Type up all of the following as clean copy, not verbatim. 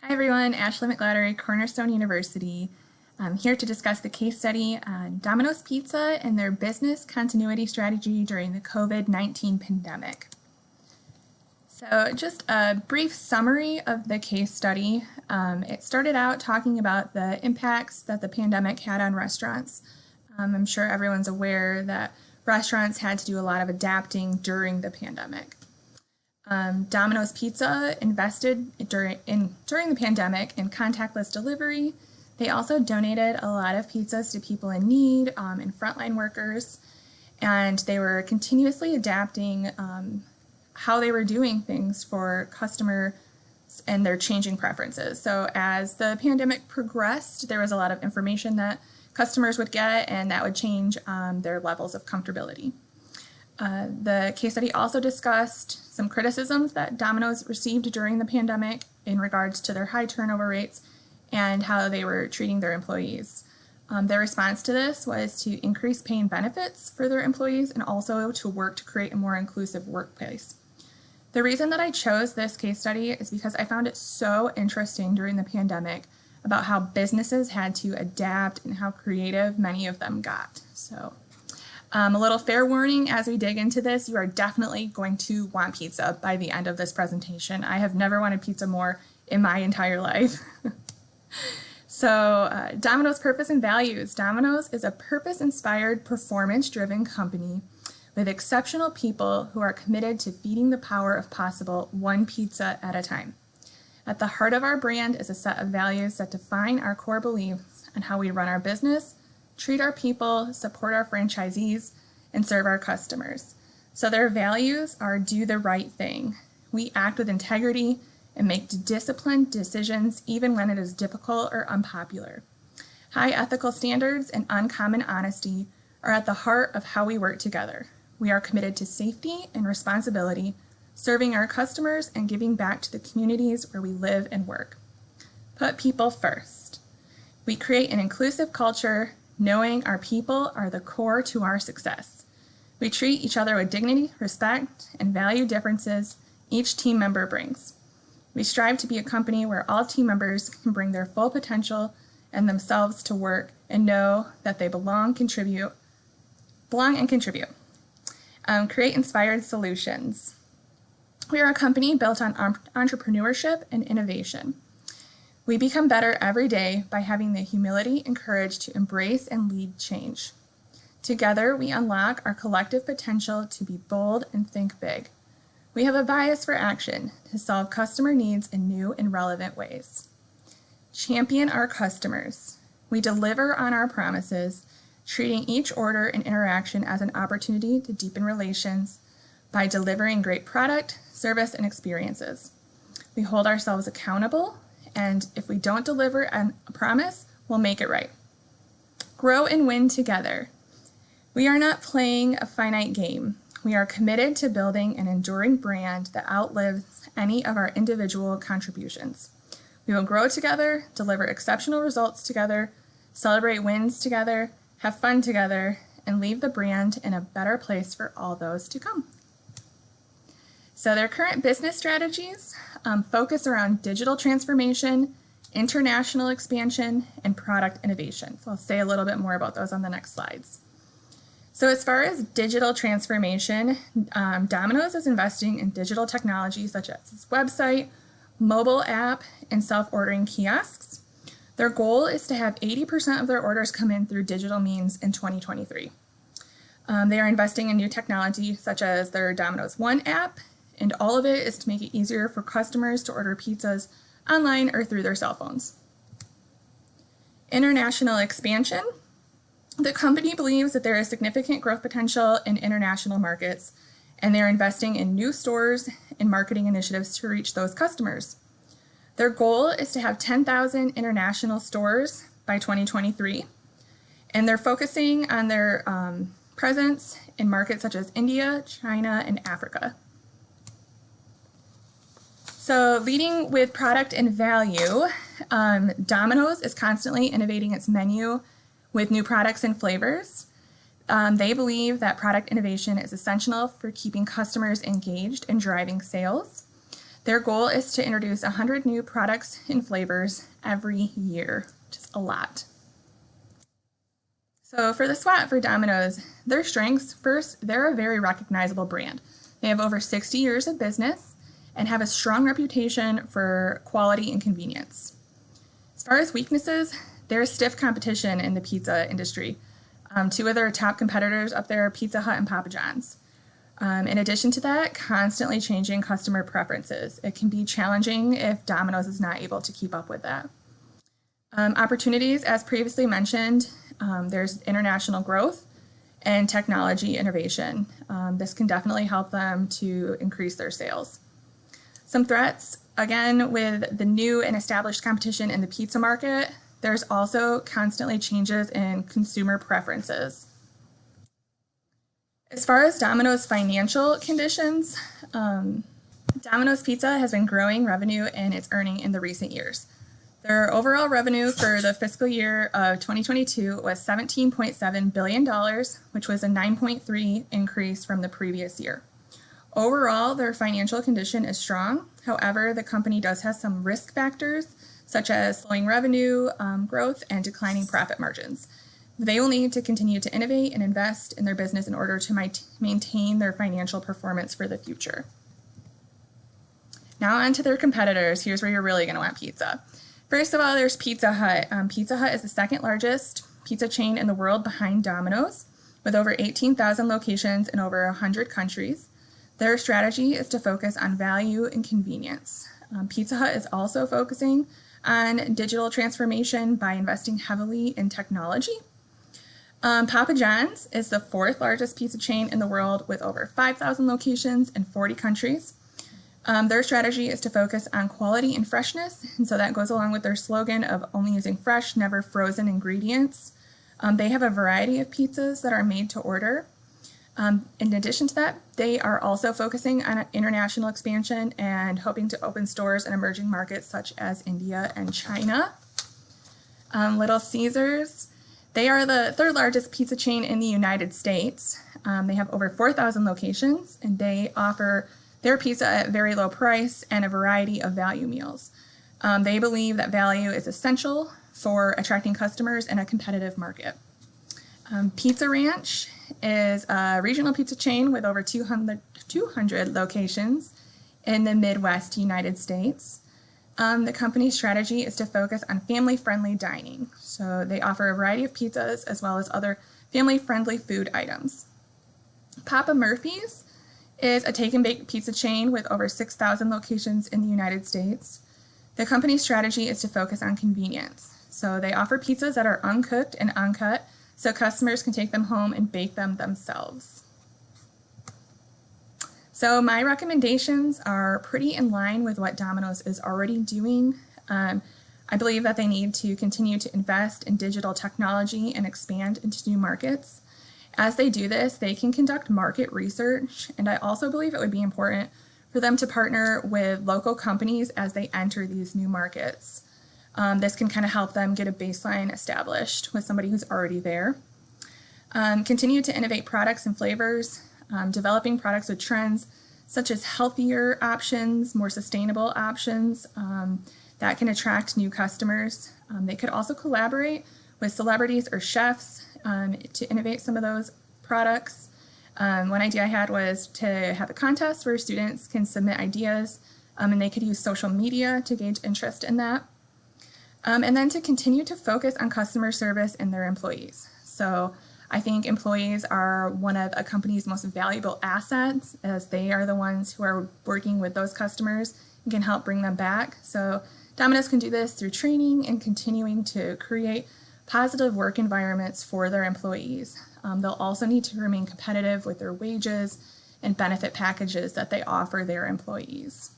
Hi everyone, Ashley McLattery, Cornerstone University. I'm here to discuss the case study on Domino's Pizza and their business continuity strategy during the COVID-19 pandemic. So just a brief summary of the case study. It started out talking about the impacts that the pandemic had on restaurants. I'm sure everyone's aware that restaurants had to do a lot of adapting during the pandemic. Domino's Pizza invested during the pandemic in contactless delivery. They also donated a lot of pizzas to people in need and frontline workers, and they were continuously adapting how they were doing things for customers and their changing preferences. So as the pandemic progressed, there was a lot of information that customers would get, and that would change their levels of comfortability. The case study also discussed some criticisms that Domino's received during the pandemic in regards to their high turnover rates and how they were treating their employees. Their response to this was to increase pay and benefits for their employees and also to work to create a more inclusive workplace. The reason that I chose this case study is because I found it so interesting during the pandemic about how businesses had to adapt and how creative many of them got. So. A little fair warning as we dig into this, you are definitely going to want pizza by the end of this presentation. I have never wanted pizza more in my entire life. Domino's purpose and values. Domino's is a purpose-inspired, performance-driven company with exceptional people who are committed to feeding the power of possible one pizza at a time. At the heart of our brand is a set of values that define our core beliefs on how we run our business, treat our people, support our franchisees, and serve our customers. So their values are do the right thing. We act with integrity and make disciplined decisions even when it is difficult or unpopular. High ethical standards and uncommon honesty are at the heart of how we work together. We are committed to safety and responsibility, serving our customers and giving back to the communities where we live and work. Put people first. We create an inclusive culture, knowing our people are the core to our success. We treat each other with dignity, respect, and value differences each team member brings. We strive to be a company where all team members can bring their full potential and themselves to work and know that they belong and contribute. Create inspired solutions. We are a company built on entrepreneurship and innovation. We become better every day by having the humility and courage to embrace and lead change. Together, we unlock our collective potential to be bold and think big. We have a bias for action to solve customer needs in new and relevant ways. Champion our customers. We deliver on our promises, treating each order and interaction as an opportunity to deepen relations by delivering great product, service, and experiences. We hold ourselves accountable, and if we don't deliver a promise, we'll make it right. Grow and win together. We are not playing a finite game. We are committed to building an enduring brand that outlives any of our individual contributions. We will grow together, deliver exceptional results together, celebrate wins together, have fun together, and leave the brand in a better place for all those to come. So their current business strategies focus around digital transformation, international expansion, and product innovation. So I'll say a little bit more about those on the next slides. So as far as digital transformation, Domino's is investing in digital technology such as its website, mobile app, and self-ordering kiosks. Their goal is to have 80% of their orders come in through digital means in 2023. They are investing in new technology such as their Domino's One app, and all of it is to make it easier for customers to order pizzas online or through their cell phones. International expansion. The company believes that there is significant growth potential in international markets, and they're investing in new stores and marketing initiatives to reach those customers. Their goal is to have 10,000 international stores by 2023, and they're focusing on their presence in markets such as India, China, and Africa. So leading with product and value, Domino's is constantly innovating its menu with new products and flavors. They believe that product innovation is essential for keeping customers engaged and driving sales. Their goal is to introduce 100 new products and flavors every year, which is a lot. So for the SWOT for Domino's, their strengths, first, they're a very recognizable brand. They have over 60 years of business and have a strong reputation for quality and convenience. As far as weaknesses, there's stiff competition in the pizza industry. Two of their top competitors up there are Pizza Hut and Papa John's. In addition to that, constantly changing customer preferences. It can be challenging if Domino's is not able to keep up with that. Opportunities, as previously mentioned, there's international growth and technology innovation. This can definitely help them to increase their sales. Some threats, again, with the new and established competition in the pizza market, there's also constantly changes in consumer preferences. As far as Domino's financial conditions, Domino's Pizza has been growing revenue and its earning in the recent years. Their overall revenue for the fiscal year of 2022 was $17.7 billion, which was a 9.3% increase from the previous year. Overall, their financial condition is strong. However, the company does have some risk factors, such as slowing revenue growth and declining profit margins. They will need to continue to innovate and invest in their business in order to maintain their financial performance for the future. Now on to their competitors. Here's where you're really going to want pizza. First of all, there's Pizza Hut. Pizza Hut is the second largest pizza chain in the world behind Domino's, with over 18,000 locations in over 100 countries. Their strategy is to focus on value and convenience. Pizza Hut is also focusing on digital transformation by investing heavily in technology. Papa John's is the fourth largest pizza chain in the world with over 5,000 locations in 40 countries. Their strategy is to focus on quality and freshness, and so that goes along with their slogan of only using fresh, never frozen ingredients. They have a variety of pizzas that are made to order. In addition to that, they are also focusing on international expansion and hoping to open stores in emerging markets such as India and China. Little Caesars, they are the third largest pizza chain in the United States. They have over 4,000 locations, and they offer their pizza at a very low price and a variety of value meals. They believe that value is essential for attracting customers in a competitive market. Pizza Ranch is a regional pizza chain with over 200 locations in the Midwest United States. The company's strategy is to focus on family-friendly dining. So they offer a variety of pizzas as well as other family-friendly food items. Papa Murphy's is a take-and-bake pizza chain with over 6,000 locations in the United States. The company's strategy is to focus on convenience. So they offer pizzas that are uncooked and uncut, so customers can take them home and bake them themselves. So my recommendations are pretty in line with what Domino's is already doing. I believe that they need to continue to invest in digital technology and expand into new markets. As they do this, they can conduct market research, and I also believe it would be important for them to partner with local companies as they enter these new markets. This can kind of help them get a baseline established with somebody who's already there. Continue to innovate products and flavors, developing products with trends such as healthier options, more sustainable options that can attract new customers. They could also collaborate with celebrities or chefs to innovate some of those products. One idea I had was to have a contest where students can submit ideas and they could use social media to gauge interest in that. And then to continue to focus on customer service and their employees. So I think employees are one of a company's most valuable assets, as they are the ones who are working with those customers and can help bring them back. So Domino's can do this through training and continuing to create positive work environments for their employees. They'll also need to remain competitive with their wages and benefit packages that they offer their employees.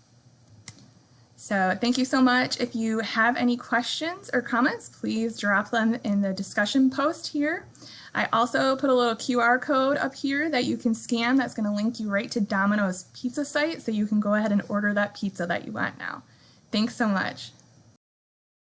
So thank you so much. If you have any questions or comments, please drop them in the discussion post here. I also put a little QR code up here that you can scan that's going to link you right to Domino's pizza site, so you can go ahead and order that pizza that you want now. Thanks so much.